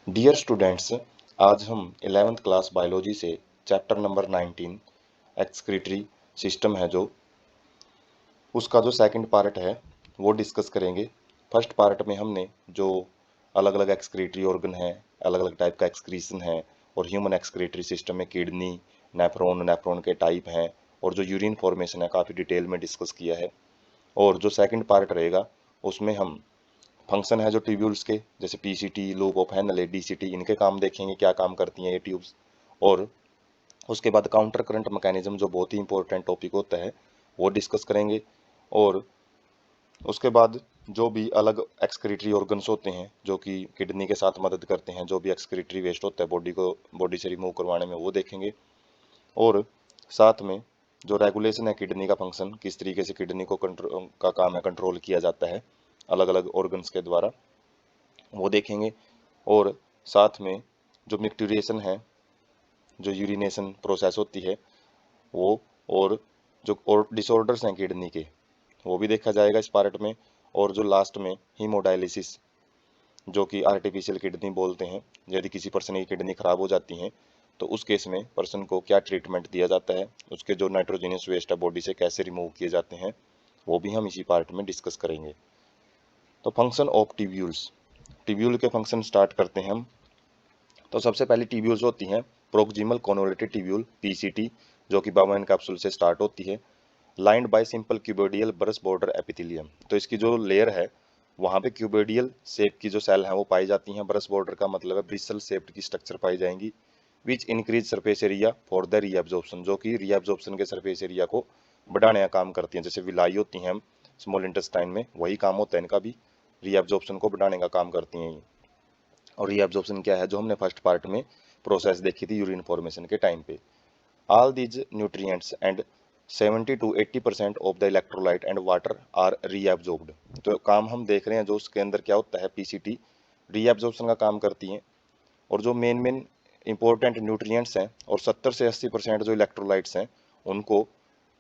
Dear students, आज हम 11th class biology से चैप्टर नंबर 19 एक्सक्रीटरी सिस्टम है जो उसका जो सेकंड पार्ट है वो डिस्कस करेंगे। फर्स्ट पार्ट में हमने जो अलग अलग एक्सक्रीटरी ऑर्गन है, अलग अलग टाइप का एक्सक्रीशन है और ह्यूमन एक्सक्रीटरी सिस्टम में किडनी, नेफ्रॉन के टाइप हैं और जो यूरिन फॉर्मेशन है काफ़ी डिटेल में डिस्कस किया है। और जो सेकंड पार्ट रहेगा उसमें हम फंक्शन है जो ट्यूब्यूल्स के, जैसे PCT, loop of Henle, DCT, इनके काम देखेंगे, क्या काम करती हैं ये ट्यूब्स। और उसके बाद काउंटर करंट मैकेनिज्म जो बहुत ही इंपॉर्टेंट टॉपिक होता है वो डिस्कस करेंगे। और उसके बाद जो भी अलग एक्सक्रीटरी ऑर्गन्स होते हैं जो कि किडनी के साथ मदद करते हैं, जो भी एक्सक्रीटरी वेस्ट होता है बॉडी से रिमूव करवाने में, वो देखेंगे। और साथ में जो रेगुलेशन है किडनी का फंक्शन, किस तरीके से किडनी को कंट्रोल का काम है कंट्रोल किया जाता है अलग अलग ऑर्गन्स के द्वारा, वो देखेंगे। और साथ में जो मिक्टूरेशन है, जो यूरिनेशन प्रोसेस होती है वो, और जो और डिसऑर्डर्स हैं किडनी के, वो भी देखा जाएगा इस पार्ट में। और जो लास्ट में हीमोडायलिसिस, जो कि आर्टिफिशियल किडनी बोलते हैं, यदि किसी पर्सन की किडनी खराब हो जाती है तो उस केस में पर्सन को क्या ट्रीटमेंट दिया जाता है, उसके जो नाइट्रोजनियस वेस्ट है बॉडी से कैसे रिमूव किए जाते हैं, वो भी हम इसी पार्ट में डिस्कस करेंगे। तो फंक्शन ऑफ टिब्यूल्स, टिब्यूल के फंक्शन स्टार्ट करते हैं हम। तो सबसे पहले टिब्यूल्स होती हैं प्रोक्सिमल कॉन्वोलेटेड टिब्यूल, पीसीटी, जो कि बाउमेन कैप्सूल से स्टार्ट होती है, lined by simple cuboidal brush border epithelium. तो इसकी जो लेयर है वहाँ पे क्यूबोडियल शेप की जो सेल हैं वो पाई जाती हैं, ब्रश बॉर्डर का मतलब है ब्रिसल शेप्ड की स्ट्रक्चर पाई जाएंगी, which increase surface area for the reabsorption, जो कि रीएब्जॉर्प्शन के सरफेस एरिया को बढ़ाने का काम करती हैं। जैसे विलाई होती हैं हम स्मॉल इंटेस्टाइन में, वही काम होता है इनका भी, रीएब्जॉर्प्शन को बढ़ाने का काम करती हैं ये। और रीएब्जॉर्प्शन क्या है जो हमने फर्स्ट पार्ट में प्रोसेस देखी थी यूरिन फॉर्मेशन के टाइम पे। All these nutrients and 70 to 80% of the electrolyte and water are reabsorbed। तो काम हम देख रहे हैं जो उसके अंदर क्या होता है, पीसीटी रीएब्जॉर्प्शन का काम करती हैं। और जो मेन मेन इंपॉर्टेंट न्यूट्रिएंट्स हैं और 70 से 80% जो इलेक्ट्रोलाइट्स हैं उनको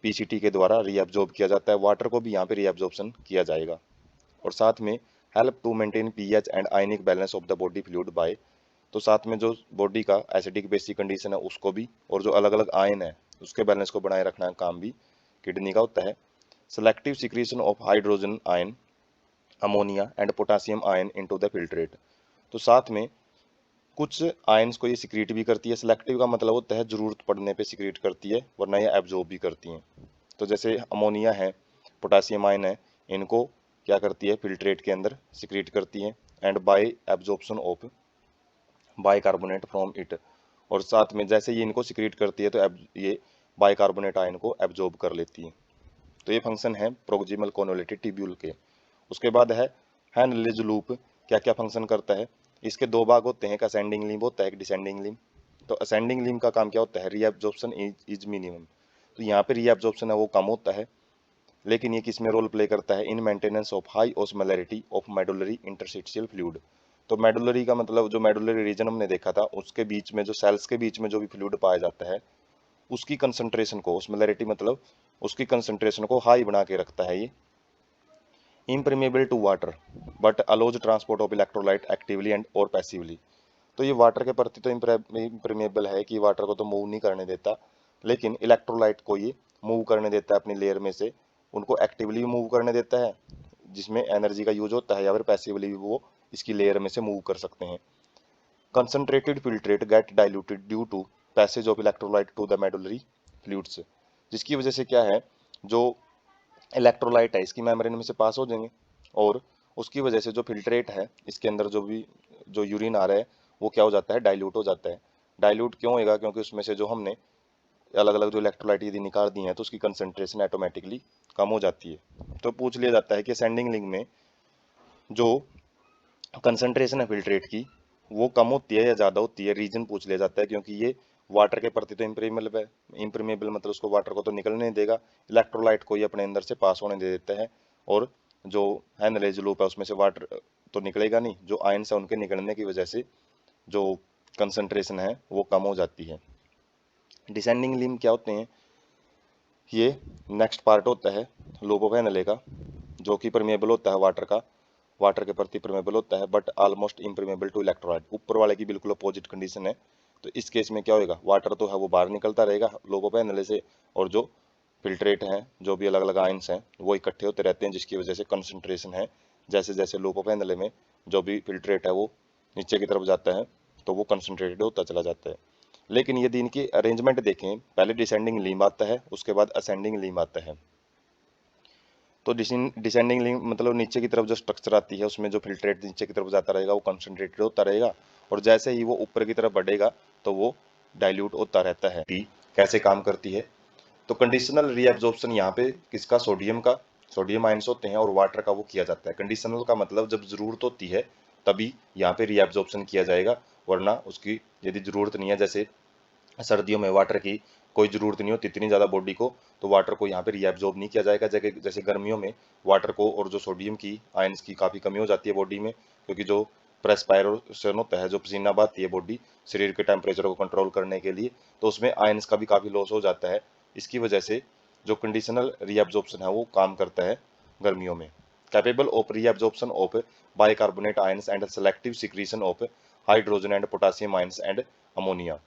पीसीटी के द्वारा रीएब्जॉर्ब किया जाता है। वाटर को भी यहाँ पे रीएब्जॉर्प्शन किया जाएगा। और साथ में help to maintain pH and ionic balance of the body fluid by, तो साथ में जो बॉडी का एसिडिक बेसिक कंडीशन है उसको भी, और जो अलग अलग आयन है उसके बैलेंस को बनाए रखना का काम भी किडनी का होता है। Selective secretion of hydrogen ion, ammonia and potassium ion into the filtrate. तो साथ में कुछ आयंस को ये सिक्रीट भी करती है। सेलेक्टिव का मतलब होता है जरूरत पड़ने पे सिक्रीट करती है, वरना ये एब्जॉर्ब भी करती हैं। तो जैसे अमोनिया है, पोटासियम आयन है, इनको क्या करती है फिल्ट्रेट के अंदर सिक्रीट करती है, and bye absorption of bicarbonate from it. और साथ में जैसे ये इनको सिक्रीट करती है तो ये बाइकार्बोनेट आयन को एब्जॉर्ब कर लेती है। तो ये फंक्शन है प्रोक्सिमल कॉन्वोलेटेड ट्यूब्यूल के। उसके बाद है हैनलेज लूप, क्या क्या फंक्शन करता है। इसके दो भाग होते हैं, एक असेंडिंग लिम्ब होता है, एक डिसेंडिंग लिम्ब। तो असेंडिंग लिम्ब का काम क्या होता है, रीएब्जॉर्प्शन इज मिनिमम। तो यहाँ पे रीएब्जॉर्प्शन है वो कम होता है, लेकिन ये किस में रोल प्ले करता है, इन maintenance of high osmolarity of medullary interstitial fluid. तो मेडुलरी का मतलब जो मेडुलरी रीजन हमने देखा था उसके बीच में जो सेल्स के बीच में जो भी फ्लूइड पाया जाता है उसकी कंसंट्रेशन को, ऑस्मोलैरिटी मतलब उसकी कंसंट्रेशन को हाई बना के रखता है ये। Impermeable to water but allows transport of electrolyte actively and और पैसिवली। तो ये वाटर के प्रति तो इम्परमेबल है कि वाटर को तो मूव नहीं करने देता, लेकिन इलेक्ट्रोलाइट को ये मूव करने देता है अपनी लेयर में से, उनको एक्टिवली मूव करने देता है जिसमें एनर्जी का यूज होता है, या फिर पैसिवली भी वो इसकी लेयर में से मूव कर सकते हैं। Concentrated filtrate get diluted due to passage of electrolyte to the medullary fluids, जिसकी वजह से क्या है, जो इलेक्ट्रोलाइट है इसकी मेम्ब्रेन में से पास हो जाएंगे, और उसकी वजह से जो फिल्ट्रेट है इसके अंदर जो भी जो यूरिन आ रहा है वो क्या हो जाता है, डाइल्यूट हो जाता है। डाइल्यूट क्यों होएगा, क्योंकि उसमें से जो हमने अलग अलग जो इलेक्ट्रोलाइट यदि निकाल दी है तो उसकी कंसंट्रेशन ऑटोमेटिकली कम हो जाती है। तो पूछ लिया जाता है कि असेंडिंग लिंग में जो कंसंट्रेशन है फिल्ट्रेट की वो कम होती है या ज़्यादा होती है, रीजन पूछ लिया जाता है, क्योंकि ये वाटर के प्रति तो इम्प्रीमेबल है, इम्प्रीमेबल मतलब उसको वाटर को तो निकलने नहीं देगा, इलेक्ट्रोलाइट को ही अपने अंदर से पास होने दे देता है। और जो हैनलेज लूप है उसमें से वाटर तो निकलेगा नहीं, जो आयंस है उनके निकलने की वजह से जो कंसंट्रेशन है वो कम हो जाती है। डिसेंडिंग लिम्ब क्या होते हैं, ये नेक्स्ट पार्ट होता है लूप ऑफ हेनले का, जो कि परमेबल होता है वाटर का, वाटर के प्रति परमेबल होता है but almost impermeable to electrolyte. ऊपर वाले की बिल्कुल अपोजिट कंडीशन है। तो इस केस में क्या होगा, वाटर तो है वो बाहर निकलता रहेगा लोगों पे नले से, और जो फिल्ट्रेट हैं, जो भी अलग अलग आयंस हैं, वो इकट्ठे होते रहते हैं, जिसकी वजह से कंसंट्रेशन है, जैसे जैसे लोगों पे नले में जो भी फिल्ट्रेट है वो नीचे की तरफ जाता है तो वो कंसंट्रेटेड होता चला जाता है। लेकिन यदि इनकी अरेंजमेंट देखें, पहले डिसेंडिंग लीम आता है, उसके बाद असेंडिंग लीम आता है। तो डिसेंडिंग लिंक मतलब नीचे की तरफ जो स्ट्रक्चर आती है उसमें जो फिल्ट्रेट नीचे की तरफ जाता रहेगा वो कंसंट्रेटेड होता रहेगा, और जैसे ही वो ऊपर की तरफ बढ़ेगा तो वो डाइल्यूट होता रहता है। टी कैसे काम करती है, तो कंडीशनल रीएब्जॉर्प्शन यहाँ पे किसका, सोडियम का, सोडियम आयंस होते हैं और वाटर का वो किया जाता है। कंडीशनल का मतलब जब जरूरत होती है तभी यहाँ पे रीएब्जॉर्प्शन किया जाएगा, वरना उसकी यदि जरूरत नहीं है, जैसे सर्दियों में वाटर की कोई ज़रूरत नहीं होती इतनी ज़्यादा बॉडी को, तो वाटर को यहाँ पे रीएब्जॉर्ब नहीं किया जाएगा। जगह जैसे गर्मियों में वाटर को और जो सोडियम की आयंस की काफ़ी कमी हो जाती है बॉडी में, क्योंकि जो प्रेस्पायरेशन होता है, जो पसीना बहाती है बॉडी शरीर के टेम्परेचर को कंट्रोल करने के लिए, तो उसमें आयंस का भी काफ़ी लॉस हो जाता है। इसकी वजह से जो कंडीशनल रीएब्जॉर्प्शन है वो काम करता है गर्मियों में। Capable of reabsorption of bicarbonate ions and selective secretion of hydrogen and potassium ions and ammonia.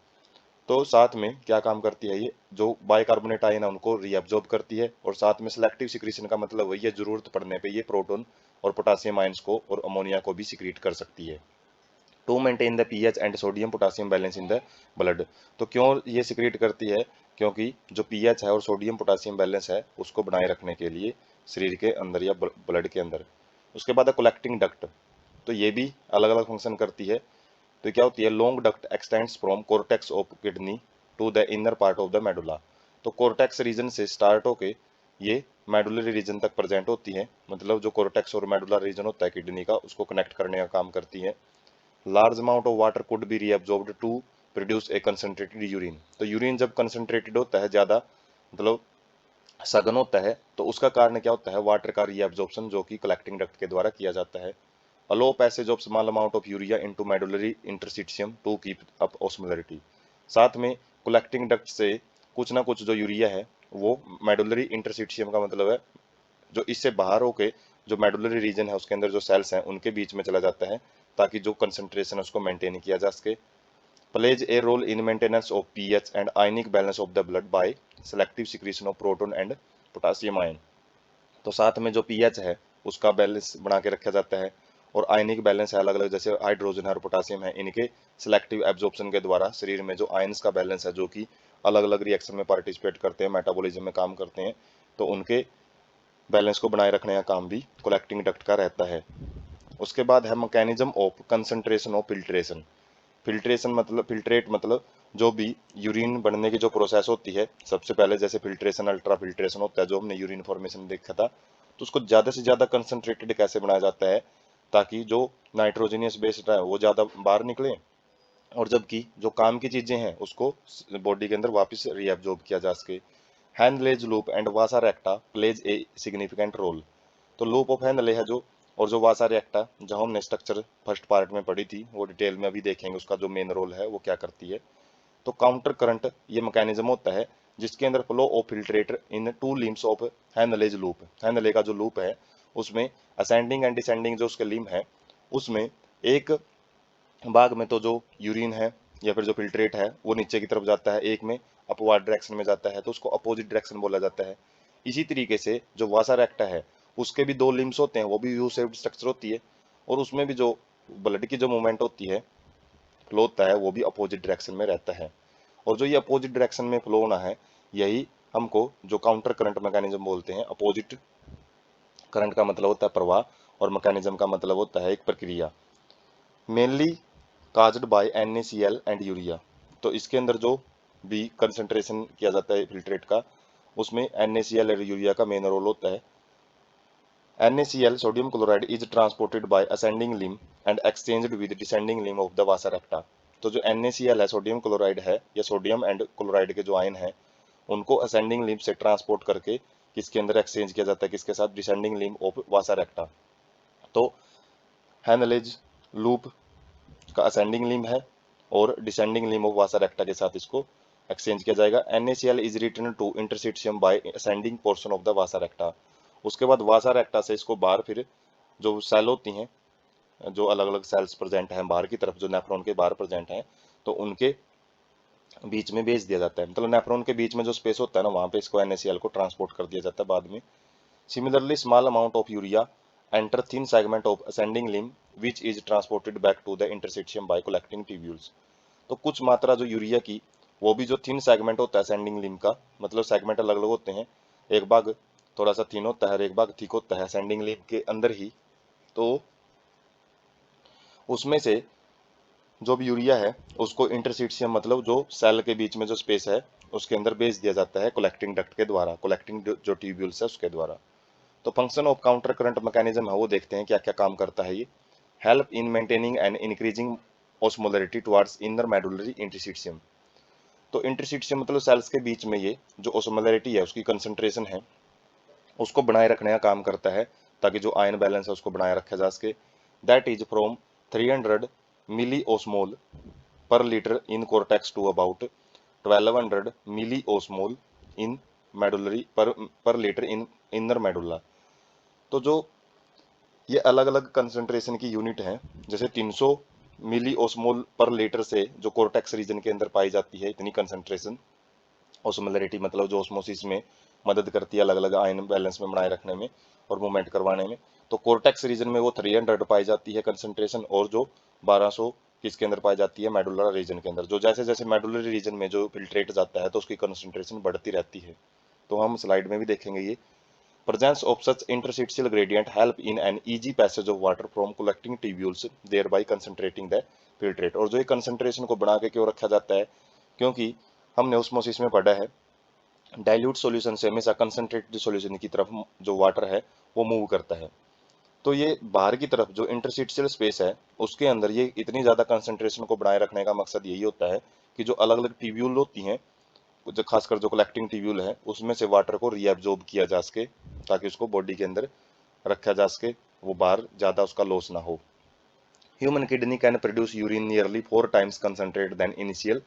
तो साथ में क्या काम करती है, ये जो बाइकार्बोनेट आयन है उनको रीअब्जॉर्ब करती है, और साथ में सिलेक्टिव सिक्रीशन का मतलब वही है, जरूरत पड़ने पे ये प्रोटॉन और पोटासियम आयंस को और अमोनिया को भी सिक्रीट कर सकती है। To maintain the pH and sodium potassium balance in the blood. तो क्यों ये सिक्रीट करती है, क्योंकि जो पीएच है और सोडियम पोटासियम बैलेंस है उसको बनाए रखने के लिए शरीर के अंदर या ब्लड के अंदर। उसके बाद कलेक्टिंग डक्ट, तो ये भी अलग अलग फंक्शन करती है। तो क्या होती है, long duct extends from cortex of kidney to the inner part of the medulla. तो कोर्टेक्स रीजन से स्टार्ट होके ये मेडुलरी रीजन तक प्रेजेंट होती है, मतलब जो कोर्टेक्स और मेडुला रीजन होता है किडनी का उसको कनेक्ट करने का काम करती है। Large amount of water could be reabsorbed to produce a concentrated urine. तो यूरिन जब कंसंट्रेटेड होता है, ज़्यादा मतलब सघन होता है, तो उसका कारण क्या होता है, वाटर का रीअब्जॉर्प्शन जो कि कलेक्टिंग डक्ट के द्वारा किया जाता है। Allow passage of small amount of urea into medullary interstitium to keep up osmolarity. साथ में कलेक्टिंग डक्ट से कुछ ना कुछ जो यूरिया है वो मेडुलरी इंटरस्टिशियम का मतलब है जो इससे बाहर होके जो मेडुलरी रीजन है उसके अंदर जो सेल्स हैं उनके बीच में चला जाता है, ताकि जो कंसंट्रेशन है उसको मेंटेन किया जा सके। Plays a role in maintenance of pH and ionic balance of the blood by selective secretion of proton and potassium ion. तो साथ में जो पीएच है उसका बैलेंस बना के रखा जाता है, और आयनिक बैलेंस है अलग अलग, जैसे हाइड्रोजन है और पोटासियम है, इनके सिलेक्टिव एब्जॉर्प्शन के द्वारा शरीर में जो आयंस का बैलेंस है जो कि अलग अलग रिएक्शन में पार्टिसिपेट करते हैं, मेटाबॉलिज्म में काम करते हैं, तो उनके बैलेंस को बनाए रखने का काम भी कलेक्टिंग डक्ट का रहता है। उसके बाद है mechanism of concentration of filtration. Filtration मतलब फिल्ट्रेट मतलब जो भी यूरिन बनने की जो प्रोसेस होती है, सबसे पहले जैसे फिल्ट्रेशन अल्ट्रा फिल्ट्रेशन होता है जो हमने यूरिन फॉर्मेशन देखा था, तो उसको ज़्यादा से ज़्यादा कंसंट्रेटेड कैसे बनाया जाता है ताकि जो नाइट्रोजनियस बेस्ड है वो ज़्यादा बाहर निकले, और जबकि जो काम की चीज़ें हैं उसको बॉडी के अंदर वापस रीअब्जॉर्ब किया जा सके। Henle's loop and vasa recta plays a significant role. तो लूप ऑफ हैंडले है जो, और जो वासा रेक्टा जो हमने स्ट्रक्चर फर्स्ट पार्ट में पढ़ी थी वो डिटेल में अभी देखेंगे उसका जो मेन रोल है वो क्या करती है। तो काउंटर करंट ये मैकेनिज्म होता है जिसके अंदर flow of filtrate into limbs of Henle's loop. Henle का जो लूप है उसमें असेंडिंग एंड डिसेंडिंग जो उसके लिम है उसमें एक भाग में तो जो यूरिन है या फिर जो फिल्ट्रेट है वो नीचे की तरफ जाता है, एक में अपवार्ड डायरेक्शन में जाता है तो उसको अपोजिट डायरेक्शन बोला जाता है। इसी तरीके से जो वासा रेक्टा है उसके भी दो लिम्स होते हैं, वो भी यू शेप्ड स्ट्रक्चर होती है, और उसमें भी जो ब्लड की जो मूवमेंट होती है, फ्लो होता है, वो भी अपोजिट डायरेक्शन में रहता है। और जो ये अपोजिट डायरेक्शन में फ्लो होना है यही हमको जो काउंटर करंट मैकेनिज्म बोलते हैं। अपोजिट करंट का मतलब होता है प्रवाह और मैकेनिज्म का मतलब होता है एक प्रक्रिया। Mainly caused by NaCl and urea. तो इसके अंदर जो भी कंसंट्रेशन किया जाता है फिल्ट्रेट का उसमें NaCl और यूरिया का मेन रोल होता है। NaCl sodium chloride is transported by ascending limb and exchanged with descending limb of the vasa रेक्टा। तो जो NaCl है सोडियम क्लोराइड है या सोडियम एंड क्लोराइड के जो आयन है उनको असेंडिंग लिम से ट्रांसपोर्ट करके किसके अंदर एक्सचेंज किया जाता है, किसके साथ, डिसेंडिंग लिम ऑफ वासा रेक्टा। तो हैनलेज लूप का असेंडिंग लिम है और डिसेंडिंग लिम ऑफ वासा रेक्टा के साथ इसको एक्सचेंज किया जाएगा। NaCl is return to interstitium by ascending portion of the vasa recta. उसके बाद वासा रेक्टा से इसको बाहर फिर जो सेल होती हैं, जो अलग अलग सेल्स प्रेजेंट हैं बाहर की तरफ, जो नेफ्रॉन के बाहर प्रेजेंट हैं, तो उनके बीच में भेज दिया जाता है। मतलब नेफ्रॉन के बीच में जो स्पेस होता है ना, वहाँ पे इसको NaCl को ट्रांसपोर्ट कर दिया जाता है बाद में। Similarly small amount of urea enter thin segment of ascending limb which is transported back to the interstitium by collecting tubules. तो कुछ मात्रा जो यूरिया की, वो भी जो थिन सेगमेंट होता है असेंडिंग लिम्ब का, मतलब सेगमेंट अलग अलग होते हैं, एक भाग थोड़ा सा थिन होता है और एक भाग थिक होता है असेंडिंग लिम्ब के अंदर ही, तो उसमें से जो भी यूरिया है उसको इंटरस्टिशियम, मतलब जो सेल के बीच में जो स्पेस है उसके अंदर भेज दिया जाता है कलेक्टिंग डक्ट के द्वारा, कलेक्टिंग जो ट्यूब्यूल्स है उसके द्वारा। तो function of counter current mechanism है वो देखते हैं क्या क्या काम करता है ये। Help in maintaining and increasing osmolarity towards inner medullary interstitium. तो इंटरस्टिशियम मतलब सेल्स के बीच में ये जो ऑस्मोलरिटी है उसकी कंसंट्रेशन है उसको बनाए रखने का काम करता है, ताकि जो आयन बैलेंस है उसको बनाए रखा जा सके। That is from 300 milli osmole per litre in cortex to about 1200 milli osmole in medullary per litre in inner medulla. तो जो ये अलग अलग कंसंट्रेशन की यूनिट है, जैसे 300 मिली ओस्मोल पर लीटर से जो कोर्टेक्स रीजन के अंदर पाई जाती है इतनी कंसंट्रेशन, ऑस्मोलरिटी मतलब जो ऑस्मोसिस में मदद करती है अलग अलग आयन बैलेंस में बनाए रखने में और मूवमेंट करवाने में, तो कोर्टेक्स रीजन में वो 300 पाई जाती है कंसंट्रेशन, और जो 1200 किसके अंदर पाई जाती है, मेडुलर रीजन के अंदर। जो जैसे जैसे मेडुलरी रीजन में जो फिल्ट्रेट जाता है तो उसकी कंसंट्रेशन बढ़ती रहती है। तो हम स्लाइड में भी देखेंगे ये। Presence of such interstitial gradient help in an easy passage of water from collecting tubules, thereby concentrating the filtrate। और जो ये कंसंट्रेशन को बढ़ा के क्यों रखा जाता है, क्योंकि हमने ऑस्मोसिस में पढ़ा है डाइल्यूट सॉल्यूशन से हमेशा कंसंट्रेटेड सॉल्यूशन की तरफ जो वाटर है वो मूव करता है। तो ये बाहर की तरफ जो इंटरस्टिशियल स्पेस है उसके अंदर ये इतनी ज़्यादा कंसंट्रेशन को बनाए रखने का मकसद यही होता है कि जो अलग अलग ट्यूब्यूल होती हैं, जो खासकर जो कलेक्टिंग ट्यूब्यूल है उसमें से वाटर को रीएब्जॉर्ब किया जा सके, ताकि उसको बॉडी के अंदर रखा जा सके, वो बाहर ज़्यादा उसका लॉस ना हो। Human kidney can produce urine nearly 4 times concentrate than initial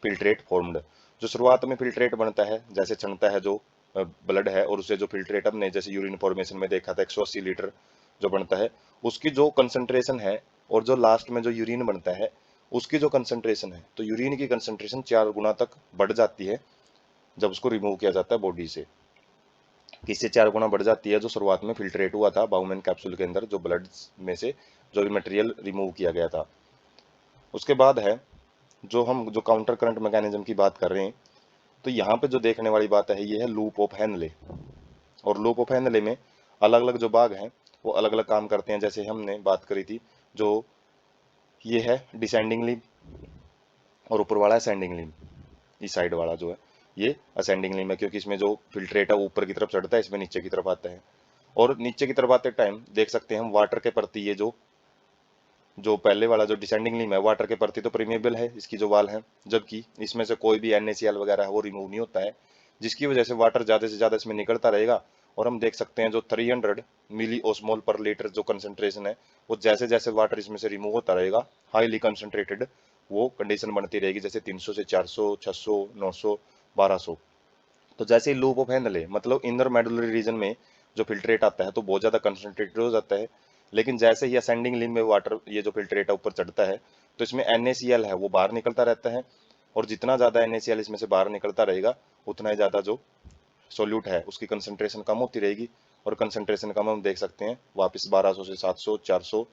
filtrate formed. जो शुरुआत में फिल्ट्रेट बनता है, जैसे छनता है जो ब्लड है और उसे जो फिल्ट्रेट हमने जैसे यूरिन फॉर्मेशन में देखा था 180 लीटर जो बनता है, उसकी जो कंसंट्रेशन है और जो लास्ट में जो यूरिन बनता है उसकी जो कंसंट्रेशन है, तो यूरिन की कंसंट्रेशन 4 गुना तक बढ़ जाती है जब उसको रिमूव किया जाता है बॉडी से। किससे 4 गुना बढ़ जाती है, जो शुरुआत में फिल्ट्रेट हुआ था बाउमेन कैप्सूल के अंदर, जो ब्लड में से जो भी मटेरियल रिमूव किया गया था। उसके बाद है जो हम जो काउंटर करंट मैकेनिज्म की बात कर रहे हैं, तो यहाँ पे जो देखने वाली बात है ये है लूप ऑफ हेनले। और लूप ऑफ हेनले में अलग अलग जो भाग हैं वो अलग अलग काम करते हैं। जैसे हमने बात करी थी, जो ये है डिसेंडिंग लिम्ब और ऊपर वाला असेंडिंग लिम्ब, इस साइड वाला जो है ये असेंडिंग लिम्ब है, क्योंकि इसमें जो फिल्ट्रेट है वो ऊपर की तरफ चढ़ता है, इसमें नीचे की तरफ आता है। और नीचे की तरफ आते टाइम देख सकते हैं हम वाटर के प्रति ये जो जो पहले वाला जो डिसेंडिंग लिम्ब है वाटर के प्रति तो प्रीमेबल है इसकी जो वाल है, जबकि इसमें से कोई भी NaCl वगैरह है वो रिमूव नहीं होता है, जिसकी वजह से वाटर ज़्यादा से ज़्यादा इसमें निकलता रहेगा। और हम देख सकते हैं जो 300 मिली ओस्मोल पर लीटर जो कंसंट्रेशन है, वो जैसे जैसे वाटर इसमें से रिमूव होता रहेगा हाईली कंसंट्रेटेड वो कंडीशन बनती रहेगी, जैसे 300 से 400, 600, 900, 1200। तो जैसे ही लूप ऑफ हेनले मतलब इनर मेडुलरी रीजन में जो फिल्ट्रेट आता है तो बहुत ज़्यादा कंसंट्रेटेड हो जाता है, लेकिन जैसे ही असेंडिंग लिम्ब में वाटर ये जो फिल्ट्रेट है ऊपर चढ़ता है तो इसमें NaCl है वो बाहर निकलता रहता है, और जितना ज़्यादा NaCl इसमें से बाहर निकलता रहेगा उतना ही ज़्यादा जो सोल्यूट है उसकी कंसंट्रेशन कम होती रहेगी। और कंसंट्रेशन कम हम देख सकते हैं वापस 1200 से 700, 400,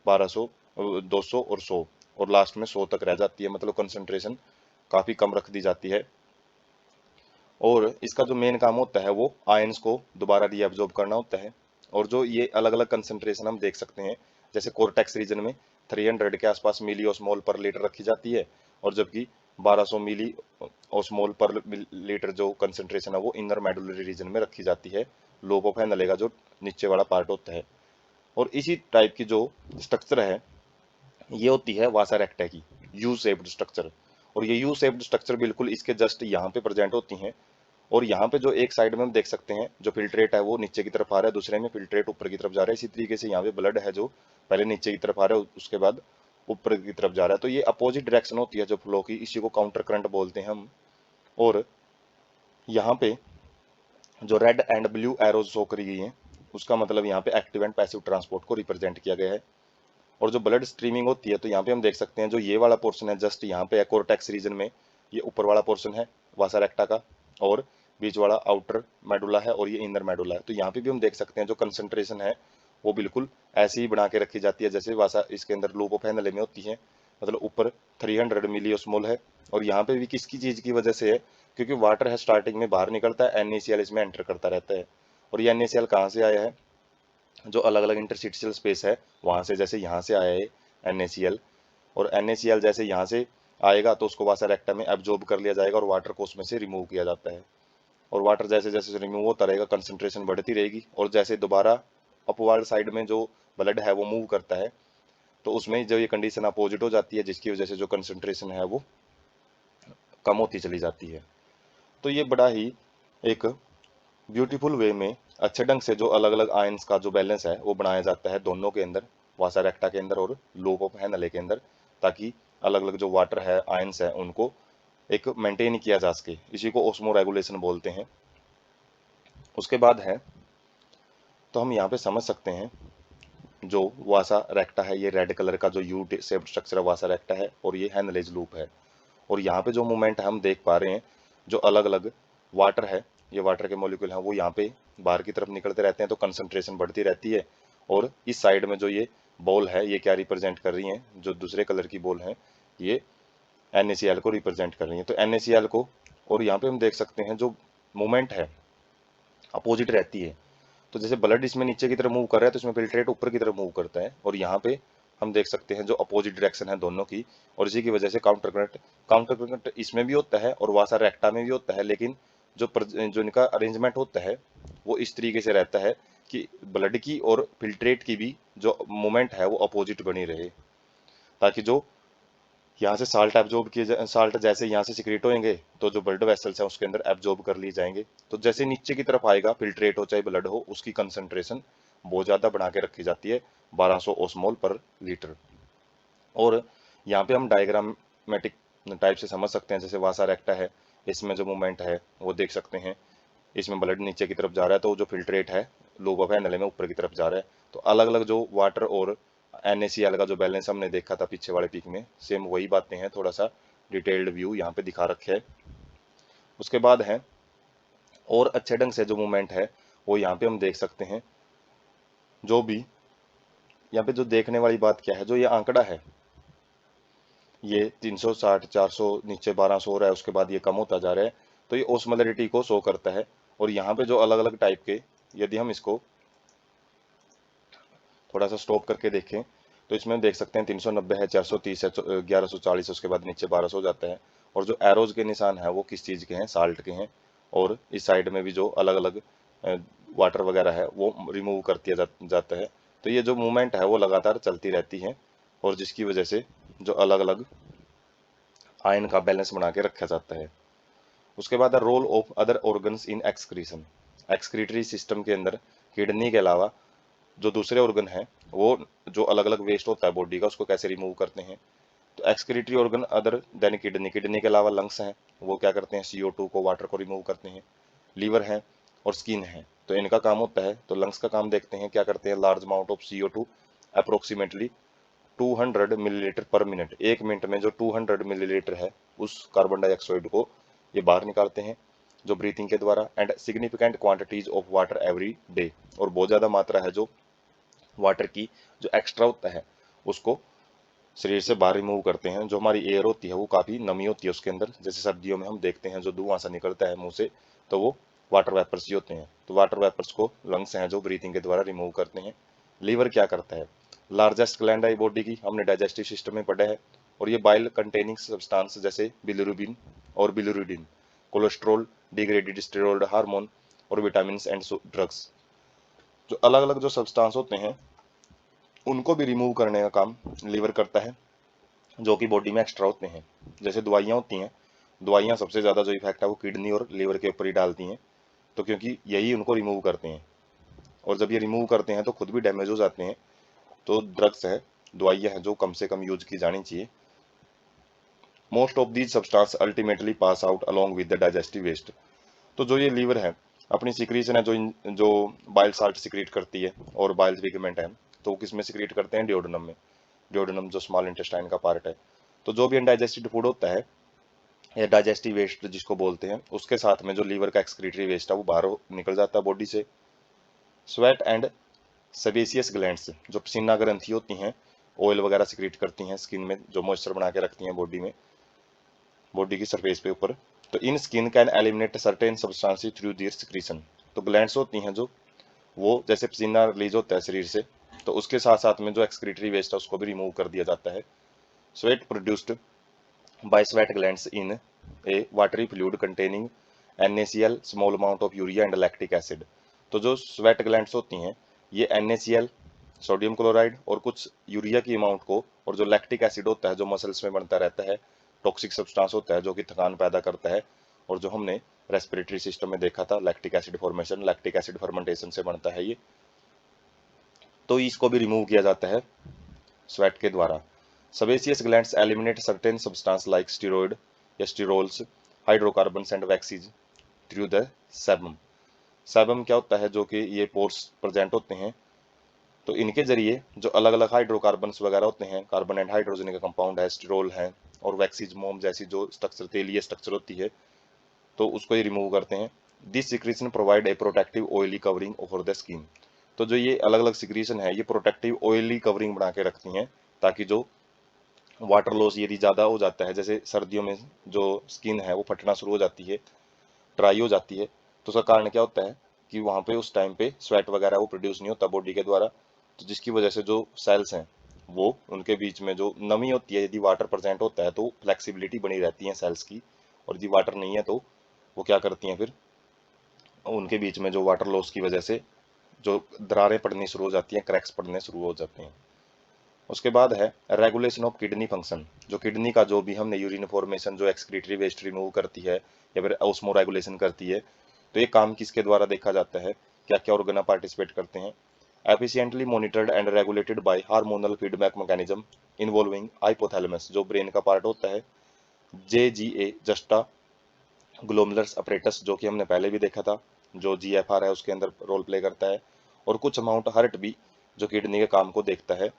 1200, 200 और 100, और लास्ट में 100 तक रह जाती है, मतलब कंसंट्रेशन काफ़ी कम रख दी जाती है। और इसका जो मेन काम होता है वो आयंस को दोबारा रीअब्जॉर्ब करना होता है। और जो ये अलग अलग कंसंट्रेशन हम देख सकते हैं, जैसे कोर्टेक्स रीजन में 300 के आसपास मिली ओस्मोल पर लीटर रखी जाती है, और जबकि 1200 मिली ओस्मोल पर लीटर जो कंसंट्रेशन है वो इनर मेडुलरी रीजन में रखी जाती है, लोब ऑफ हेनले का जो नीचे वाला पार्ट होता है। और इसी टाइप की जो स्ट्रक्चर है ये होती है वासा रेक्टा की यू शेप्ड स्ट्रक्चर। और ये यू शेप्ड स्ट्रक्चर बिल्कुल इसके जस्ट यहाँ पे प्रेजेंट होती हैं। और यहाँ पे जो एक साइड में हम देख सकते हैं जो फिल्ट्रेट है वो नीचे की तरफ आ रहा है, दूसरे में फिल्ट्रेट ऊपर की तरफ जा रहा है। इसी तरीके से यहाँ पे ब्लड है जो पहले नीचे की तरफ आ रहा है उसके बाद ऊपर की तरफ जा रहा है, तो ये अपोजिट डायरेक्शन होती है जो फ्लो की, इसी को काउंटर करंट बोलते हैं हम। और यहाँ पे जो red and blue arrows show करी गई हैं उसका मतलब यहाँ पे एक्टिव एंड पैसिव ट्रांसपोर्ट को रिप्रेजेंट किया गया है। और जो ब्लड स्ट्रीमिंग होती है तो यहाँ पे हम देख सकते हैं जो ये वाला पोर्शन है जस्ट यहाँ पे कोर्टेक्स रीजन में, ये ऊपर वाला पोर्शन है वासा रेक्टा का, और बीच वाला आउटर मेडुला है और ये इनर मेडुला है। तो यहाँ पे भी हम देख सकते हैं जो कंसंट्रेशन है वो बिल्कुल ऐसी ही बना के रखी जाती है जैसे वासा इसके अंदर लूप ऑफ हेनले में होती है, मतलब ऊपर 300 मिलियोस्मोल है। और यहाँ पे भी किसकी चीज की वजह से है, क्योंकि वाटर है स्टार्टिंग में बाहर निकलता है, NaCl इसमें एंटर करता रहता है। और ये NaCl कहाँ से आया है, जो अलग अलग इंटरस्टिशियल स्पेस है वहां से, जैसे यहाँ से आया है NaCl, और NaCl जैसे यहाँ से आएगा तो उसको वासा रेक्टा में एब्जॉर्ब कर लिया जाएगा और वाटर को उसमें से रिमूव किया जाता है। और वाटर जैसे जैसे रिमूव होता रहेगा कंसंट्रेशन बढ़ती रहेगी, और जैसे दोबारा अपवर्ड साइड में जो ब्लड है वो मूव करता है तो उसमें जो ये कंडीशन अपोजिट हो जाती है, जिसकी वजह से जो कंसंट्रेशन है वो कम होती चली जाती है। तो ये बड़ा ही एक ब्यूटीफुल वे में अच्छे ढंग से जो अलग अलग आयंस का जो बैलेंस है वो बनाया जाता है दोनों के अंदर, वासा रेक्टा के अंदर और लूप ऑफ हेनले के अंदर, ताकि अलग अलग जो वाटर है आयंस है उनको एक मेंटेन किया जा सके। इसी को ओस्मो रेगुलेशन बोलते हैं। उसके बाद है तो हम यहाँ पे समझ सकते हैं जो वासा रेक्टा है, ये रेड कलर का जो यू शेप स्ट्रक्चर वासा रेक्टा है और ये हेनलेज लूप है। और यहाँ पे जो मूवमेंट हम देख पा रहे हैं, जो अलग अलग वाटर है, ये वाटर के मॉलिक्यूल हैं वो यहाँ पे बाहर की तरफ निकलते रहते हैं तो कंसंट्रेशन बढ़ती रहती है। और इस साइड में जो ये बॉल है ये क्या रिप्रेजेंट कर रही हैं, जो दूसरे कलर की बॉल है ये NaCl को रिप्रेजेंट कर रही है। तो NaCl को, और यहाँ पे हम देख सकते हैं जो मूवमेंट है अपोजिट रहती है। तो जैसे ब्लड इसमें नीचे की तरफ मूव कर रहा है तो इसमें फिल्ट्रेट ऊपर की तरफ मूव करता है, और यहाँ पे हम देख सकते हैं जो अपोजिट डायरेक्शन है दोनों की, और इसी की वजह से काउंटर करंट इसमें भी होता है और वासा रेक्टा में भी होता है। लेकिन जो इनका अरेंजमेंट होता है वो इस तरीके से रहता है कि ब्लड की और फिल्ट्रेट की भी जो मूवमेंट है वो अपोजिट बनी रहे, ताकि जो यहाँ से साल्ट एब्जॉर्ब किए जाए, साल्ट जैसे यहाँ से सिक्रेट होंगे तो जो ब्लड वेसल्स हैं उसके अंदर एब्जॉर्ब कर लिए जाएंगे। तो जैसे नीचे की तरफ आएगा फिल्ट्रेट हो चाहे ब्लड हो, उसकी कंसंट्रेशन बहुत ज़्यादा बना के रखी जाती है 1200 ओस्मोल पर लीटर। और यहाँ पे हम डायग्रामेटिक टाइप से समझ सकते हैं, जैसे वासा रेक्टा है, इसमें जो मूवमेंट है वो देख सकते हैं, इसमें ब्लड नीचे की तरफ जा रहा है तो जो फिल्ट्रेट है लूप ऑफ हेनले में ऊपर की तरफ जा रहा है। तो अलग अलग जो वाटर और NaCl का जो बैलेंस हमने देखा था पीछे वाले पिक में, सेम वही बातें हैं, थोड़ा सा डिटेल्ड व्यू यहाँ पे दिखा रखे है। उसके बाद है और अच्छे ढंग से जो मूवमेंट है वो यहाँ पे हम देख सकते हैं। जो भी यहाँ पे जो देखने वाली बात क्या है, जो ये आंकड़ा है ये 360 400 नीचे 1200 हो रहा है, उसके बाद ये कम होता जा रहा है, तो ये ओस्मोलरिटी को शो करता है। और यहाँ पे जो अलग अलग टाइप के, यदि हम इसको थोड़ा सा स्टॉप करके देखें तो इसमें देख सकते हैं 390 है, 430 है, 1140, उसके बाद नीचे 1200 हो जाता है। और जो एरोज के निशान है वो किस चीज़ के हैं, साल्ट के हैं। और इस साइड में भी जो अलग अलग वाटर वगैरह है वो रिमूव कर दिया जाता है। तो ये जो मूवमेंट है वो लगातार चलती रहती है, और जिसकी वजह से जो अलग अलग आयन का बैलेंस बना के रखा जाता है। उसके बाद role of other organs in excretion, excretory system के अंदर किडनी के अलावा जो दूसरे ऑर्गन है वो जो अलग अलग वेस्ट होता है बॉडी का उसको कैसे रिमूव करते हैं। तो excretory organ other than kidney, kidney के अलावा लंग्स हैं, वो क्या करते हैं, CO2 को, वाटर को रिमूव करते हैं। लीवर है और स्किन है, तो इनका काम होता है। तो लंग्स का काम देखते हैं क्या करते हैं, large amount of CO2 approximately 200 millilitre पर मिनट, एक मिनट में जो 200 मिलीलीटर है उस कार्बन डाइऑक्साइड को ये बाहर निकालते हैं जो ब्रीथिंग के द्वारा। And significant quantities of water every day, और बहुत ज़्यादा मात्रा है जो वाटर की जो एक्स्ट्रा होता है उसको शरीर से बाहर रिमूव करते हैं। जो हमारी एयर होती है वो काफ़ी नमी होती है उसके अंदर, जैसे सर्दियों में हम देखते हैं जो धुआं सा निकलता है मुंह से, तो वो वाटर वेपर्स ही होते हैं। तो वाटर वेपर्स को लंग्स हैं जो ब्रीथिंग के द्वारा रिमूव करते हैं। लीवर क्या करता है, लार्जेस्ट ग्लैंड है बॉडी की, हमने डाइजेस्टिव सिस्टम में पढ़ा है, और ये बाइल कंटेनिंग सब्सटेंस जैसे बिलिरुबिन और bilirubin, cholesterol, degraded steroid hormone और विटामिन एंड ड्रग्स, जो अलग अलग जो सब्सटेंस होते हैं उनको भी रिमूव करने का काम लीवर करता है, जो कि बॉडी में एक्स्ट्रा होते हैं। जैसे दवाइयाँ होती हैं, दवाइयाँ सबसे ज़्यादा जो इफेक्ट है वो किडनी और लीवर के ऊपर ही डालती हैं, तो क्योंकि यही उनको रिमूव करते हैं, और जब ये रिमूव करते हैं तो खुद भी डैमेज हो जाते हैं। तो ड्रग्स है, दवाइयाँ हैं जो कम से कम यूज की जानी चाहिए। Most of these substance ultimately pass out along with the digestive waste. तो जो ये लीवर है अपनी सिक्रीशन है जो बाइल साल्ट सिक्रीट करती है और बाइल पिगमेंट है, तो किस में सिक्रीट करते हैं, डिओडनम में। डिओडनम जो स्मॉल इंटेस्टाइन का पार्ट है। तो जो भी अनडाइजेस्टेड फूड होता है या डाइजेस्टिव वेस्ट जिसको बोलते हैं, उसके साथ में जो लीवर का एक्सक्रीटरी वेस्ट है वो बाहर निकल जाता है बॉडी से। स्वेट एंड सेबेसियस ग्लैंड्स जो पसीना ग्रंथि होती हैं, ऑयल वगैरह सिक्रीट करती हैं स्किन में, जो मॉइस्चर बना के रखती हैं बॉडी में, बॉडी की सरफेस पे ऊपर। तो in skin can eliminate certain substances through their secretion. तो ग्लैंड्स होती हैं जो, वो जैसे पसीना रिलीज होता है शरीर से, तो उसके साथ साथ में जो एक्सक्रीटरी वेस्ट है उसको भी रिमूव कर दिया जाता है। Sweat produced by sweat glands in A watery fluid containing NaCl, small amount of urea and lactic acid. तो जो स्वेट ग्लैंड्स होती हैं ये NaCl, सोडियम क्लोराइड और कुछ यूरिया की अमाउंट को, और जो लैक्टिक एसिड होता है जो मसल्स में बनता रहता है, टॉक्सिक सब्सटेंस होता है जो कि थकान पैदा करता है, और जो हमने रेस्पिरेटरी सिस्टम में देखा था lactic acid formation, lactic acid fermentation से बनता है ये। तो इसको भी रिमूव किया जाता है स्वेट के द्वारा। Sebaceous glands eliminate certain substances like steroid या sterols, hydrocarbons and waxes through the sebum। sebum क्या होता है, जो कि ये पोर्स प्रेजेंट होते हैं, तो इनके जरिए जो अलग अलग हाइड्रोकार्बन्स वगैरह होते हैं, कार्बन एंड हाइड्रोजन का कंपाउंड है, स्टिरोल है, और वैक्सीज मोम जैसी जो स्ट्रक्चर, तेलीय स्ट्रक्चर होती है, तो उसको ही रिमूव करते हैं। This secretion provide a protective oily covering over the skin. तो जो ये अलग अलग सिक्रीशन है ये प्रोटेक्टिव ऑयली कवरिंग बना के रखती हैं, ताकि जो वाटर लॉस यदि ज़्यादा हो जाता है, जैसे सर्दियों में जो स्किन है वो फटना शुरू हो जाती है, ड्राई हो जाती है, तो उसका कारण क्या होता है कि वहाँ पे उस टाइम पे स्वेट वगैरह वो प्रोड्यूस नहीं होता बॉडी के द्वारा, तो जिसकी वजह से जो सेल्स हैं वो उनके बीच में जो नमी होती है, यदि वाटर प्रेजेंट होता है तो फ्लेक्सिबिलिटी बनी रहती है सेल्स की, और यदि वाटर नहीं है तो वो क्या करती हैं फिर, उनके बीच में जो वाटर लॉस की वजह से जो दरारें पड़नी शुरू हो जाती हैं, क्रैक्स पड़ने शुरू हो जाते हैं। उसके बाद है रेगुलेशन ऑफ किडनी फंक्शन। जो किडनी का जो भी हमने यूरिन फॉर्मेशन जो एक्सक्रीटरी वेस्ट रिमूव करती है या फिर ऑस्मो रेगुलेशन करती है, तो ये काम किसके द्वारा देखा जाता है, क्या क्या ऑर्गन पार्टिसिपेट करते हैं। Efficiently monitored and regulated by hormonal feedback mechanism involving hypothalamus जो ब्रेन का पार्ट होता है, JGA जस्टा ग्लोमुलर अपरेटस जो कि हमने पहले भी देखा था, जो GFR है उसके अंदर रोल प्ले करता है, और कुछ अमाउंट हर्ट भी जो किडनी के काम को देखता है।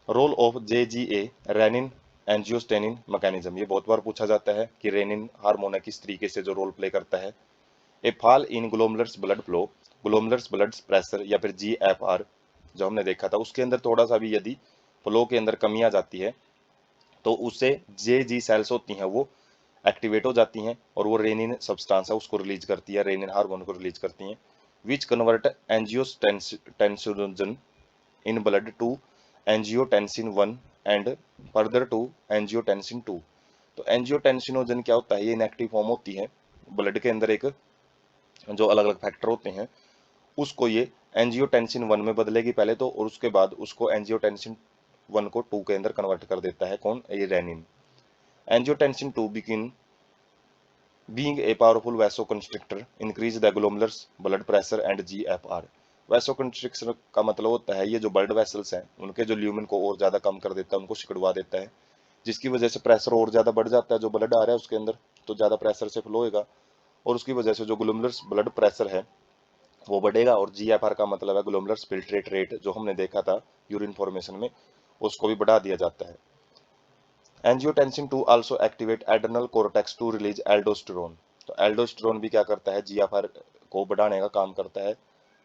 Role of JGA renin angiotensin mechanism, ये बहुत बार पूछा जाता है कि रेनिन हार्मोन किस तरीके से जो रोल प्ले करता है। A fall in glomerular blood flow, glomerular blood pressure या फिर GFR जो हमने देखा था उसके अंदर थोड़ा सा भी यदि फ्लो के अंदर कमी आ जाती है, तो उससे JG सेल्स होती हैं वो एक्टिवेट हो जाती हैं, और वो रेनिन सब्सटेंस है उसको रिलीज करती है, रेनिन हार्मोन को रिलीज करती हैं, which convert angiotensin in blood to angiotensin 1 and further to angiotensin 2। तो एंजियोटेंसिनोजन क्या होता है, ये इनएक्टिव फॉर्म होती है ब्लड के अंदर, एक जो अलग अलग फैक्टर होते हैं उसको ये एंजियोटेंसिन 1 में बदलेगी पहले तो, और उसके बाद उसको एंजियोटेंसिन 1 को 2 के अंदर कन्वर्ट कर देता है, कौन, ये renin. Angiotensin 2 begin being a powerful vasoconstrictor increase the glomerular blood pressure and GFR। वैसोकंस्ट्रिक्शन का मतलब होता है ये जो ब्लड वेसल्स हैं उनके जो ल्यूमेन को और ज्यादा कम कर देता है, उनको सिकुड़वा देता है, जिसकी वजह से प्रेशर और ज्यादा बढ़ जाता है, जो ब्लड आ रहा है उसके अंदर तो ज्यादा प्रेशर से फ्लो होएगा, और उसकी वजह से जो ग्लोमेरुलर ब्लड प्रेशर है वो बढ़ेगा, और GFR का मतलब है ग्लोमेरुलर फिल्ट्रेट रेट, जो हमने देखा था यूरिन फॉर्मेशन में, उसको भी बढ़ा दिया जाता है। Angiotensin 2 also activate adrenal cortex to release aldosterone. तो एल्डोस्टेरोन भी क्या करता है, GFR को बढ़ाने का काम करता है।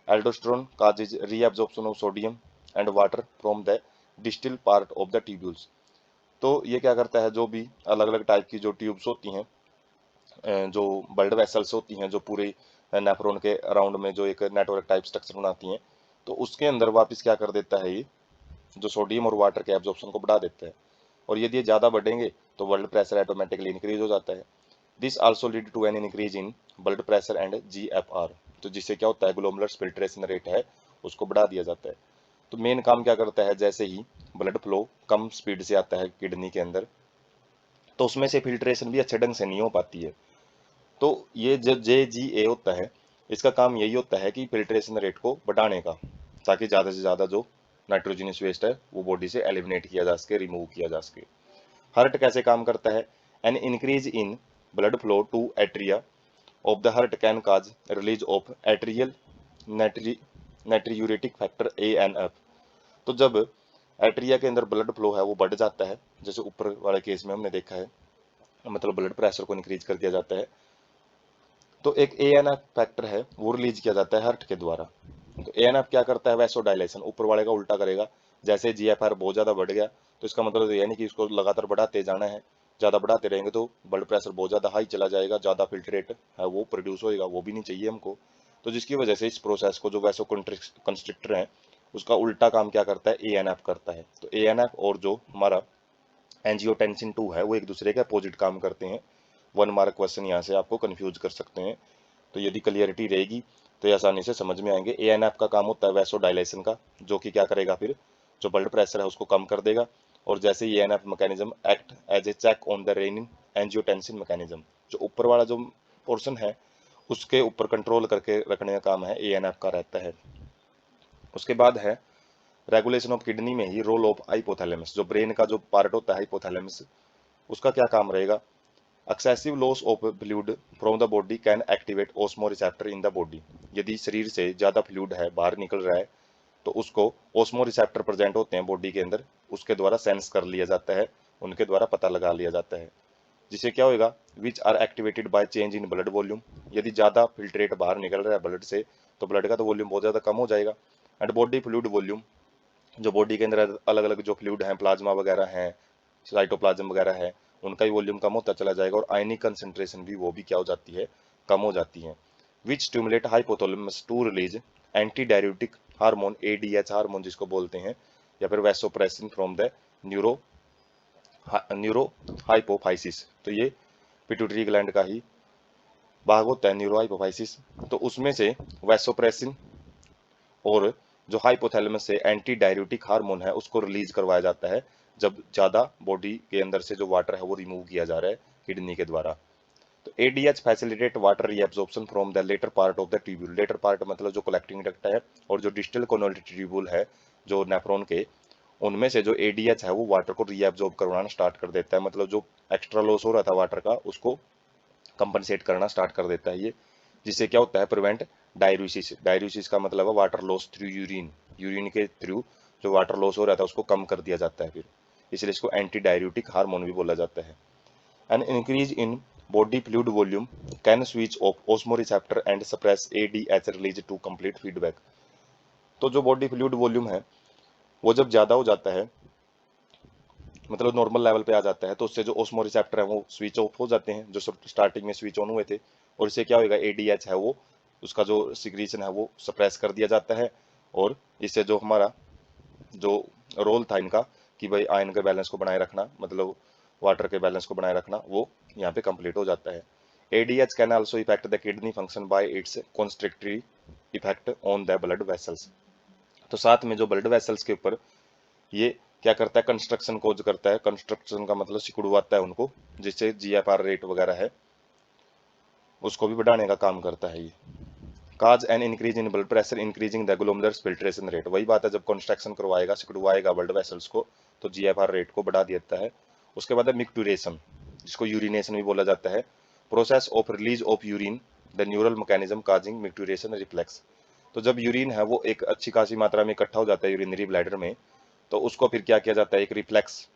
Aldosterone causes reabsorption of sodium and water from the distal part of the tubules. तो ये क्या करता है, जो भी अलग अलग टाइप की जो ट्यूब्स होती हैं, जो ब्लड वेसल्स होती हैं, जो पूरे नेफ्रॉन के अराउंड में जो एक नेटवर्क टाइप स्ट्रक्चर बनाती हैं, तो उसके अंदर वापस क्या कर देता है, ये जो सोडियम और वाटर के एब्जॉर्प्शन को बढ़ा देता है, और यदि ये ज़्यादा बढ़ेंगे तो ब्लड प्रेशर ऑटोमेटिकली इंक्रीज हो जाता है। This also lead to an increase in blood pressure and GFR। तो जिससे क्या होता है, ग्लोमेरुलर फिल्ट्रेशन रेट है उसको बढ़ा दिया जाता है। तो मेन काम क्या करता है, जैसे ही ब्लड फ्लो कम स्पीड से आता है किडनी के अंदर, तो उसमें से फिल्ट्रेशन भी अच्छे ढंग से नहीं हो पाती है। तो ये जो JGA होता है इसका काम यही होता है कि फिल्ट्रेशन रेट को बढ़ाने का, ताकि ज़्यादा से ज़्यादा जो नाइट्रोजनस वेस्ट है वो बॉडी से एलिमिनेट किया जा सके, रिमूव किया जा सके। हार्ट कैसे काम करता है, an increase in blood flow to atria of the heart can cause release of atrial natriuretic factor ANF। तो जब एट्रिया के अंदर ब्लड फ्लो है वो बढ़ जाता है, जैसे ऊपर वाले केस में हमने देखा है, मतलब ब्लड प्रेशर को इंक्रीज कर दिया जाता है, तो एक ANF फैक्टर है वो रिलीज किया जाता है हार्ट के द्वारा। तो ANF क्या करता है, वैसोडाइलेशन, ऊपर वाले का उल्टा करेगा। जैसे GFR बहुत ज्यादा बढ़ गया तो इसका मतलब ये नहीं कि इसको लगातार बढ़ाते जाना है, ज्यादा बढ़ाते रहेंगे तो ब्लड प्रेशर बहुत ज्यादा हाई चला जाएगा, ज्यादा फिल्ट्रेट है वो प्रोड्यूस होएगा, वो भी नहीं चाहिए हमको। तो जिसकी वजह से इस प्रोसेस को जो वैसो कंस्ट्रिक्टर है उसका उल्टा काम क्या करता है, ANF करता है। तो ANF और जो हमारा एंजियोटेंसिन 2 है वो एक दूसरे के अपोजिट काम करते हैं। 1 मार्क क्वेश्चन यहाँ से आपको कंफ्यूज कर सकते हैं, तो यदि क्लियरिटी रहेगी तो ये आसानी से समझ में आएंगे। ANF का काम होता है वैसोडाइलेशन का, जो कि क्या करेगा फिर, जो ब्लड प्रेशर है उसको कम कर देगा। और जैसे ये ANF mechanism act as a check on the renin angiotensin mechanism, जो ऊपर वाला जो पोर्शन है उसके ऊपर कंट्रोल करके रखने का काम है ANF का रहता है। उसके बाद है रेगुलेशन ऑफ किडनी में ही रोल ऑफ हाइपोथैलेमस, जो ब्रेन का जो पार्ट होता है हाइपोथैलेमस, उसका क्या काम रहेगा। Excessive loss of fluid from the body can activate osmo receptor in the body. यदि शरीर से ज़्यादा फ्लूइड है बाहर निकल रहा है तो उसको ऑस्मो रिसेप्टर प्रेजेंट होते हैं बॉडी के अंदर, उसके द्वारा सेंस कर लिया जाता है, उनके द्वारा पता लगा लिया जाता है। जिससे क्या होगा, which are activated by change in blood volume. यदि ज़्यादा फिल्ट्रेट बाहर निकल रहा है ब्लड से तो ब्लड का तो वॉल्यूम बहुत ज़्यादा कम हो जाएगा। एंड बॉडी फ्लूइड वॉल्यूम, जो बॉडी के अंदर अलग अलग जो फ्लूइड हैं, प्लाज्मा वगैरह हैं, साइटोप्लाज्म वगैरह है, उनका ही वॉल्यूम कम होता चला जाएगा और आयनिक कंसंट्रेशन भी वो भी क्या हो जाती है, कम हो जाती है। Which stimulate hypothalamus to release anti diuretic hormone ADH hormone जिसको बोलते हैं, या फिर vasopressin from the neuro hypophysis. तो ये पिट्यूटरी ग्लैंड का ही भाग होता है न्यूरो हाइपोफाइसिस। तो उसमें से वैसोप्रेसिन और जो हाइपोथैलेमस से एंटी डाययूरेटिक हार्मोन है उसको रिलीज करवाया जाता है जब ज़्यादा बॉडी के अंदर से जो वाटर है वो रिमूव किया जा रहा है किडनी के द्वारा। तो ADH facilitate water reabsorption from the latter part of the tubule. Latter part मतलब जो कलेक्टिंग डक्ट है और जो डिस्टल कोनोइड ट्यूब्यूल है जो नेफ्रॉन के, उनमें से जो ADH है वो वाटर को रीअब्जॉर्ब करवाना स्टार्ट कर देता है, मतलब जो एक्स्ट्रा लॉस हो रहा था वाटर का उसको कंपनसेट करना स्टार्ट कर देता है ये। जिससे क्या होता है, प्रिवेंट डाययूरेसिस। डाययूरेसिस का मतलब है water loss through urine, urine के थ्रू जो वाटर लॉस हो रहा था उसको कम कर दिया जाता है फिर, इसलिए इसको एंटी डाययूरेटिक हार्मोन भी बोला जाता है। An increase in body fluid volume can switch off osmoreceptor and suppress ADH release to complete feedback. तो जो बॉडी फ्लूइड वॉल्यूम है वो जब ज़्यादा हो जाता है, मतलब नॉर्मल लेवल पे आ जाता है, तो उससे जो ऑस्मो रिसेप्टर है वो स्विच ऑफ हो जाते हैं जो स्टार्टिंग में स्विच ऑन हुए थे, और इससे क्या होगा, ADH है वो उसका जो सिक्रीशन है वो सप्रेस कर दिया जाता है। और इससे जो हमारा जो रोल था इनका कि भाई आयन के बैलेंस को बनाए रखना, मतलब वाटर के बैलेंस को बनाए रखना, वो यहाँ पे कंप्लीट हो जाता है। ADH can also effect the kidney function by it's constrictory effect on the blood vessels. तो साथ में जो ब्लड वेसल्स के ऊपर ये क्या करता है, कंस्ट्रक्शन कोज करता है। कंस्ट्रक्शन का मतलब सिकुड़वाता है उनको, जिससे GFR रेट वगैरह है उसको भी बढ़ाने का काम करता है ये। Cause an increase in blood pressure increasing the glomerular filtration rate. वही बात है, जब कंस्ट्रक्शन करवाएगा सिकुड़वाएगा ब्लड वेसल्स को तो GFR रेट को बढ़ा देता है। उसके बाद है मिक्टूरेशन, जिसको यूरिनेशन भी बोला जाता है, process of release of urine the neural mechanism causing micturition reflex. तो जब यूरिन है वो एक अच्छी खासी मात्रा में इकट्ठा हो जाता है यूरिनरी ब्लैडर में, तो उसको फिर क्या किया जाता है, एक रिफ्लेक्स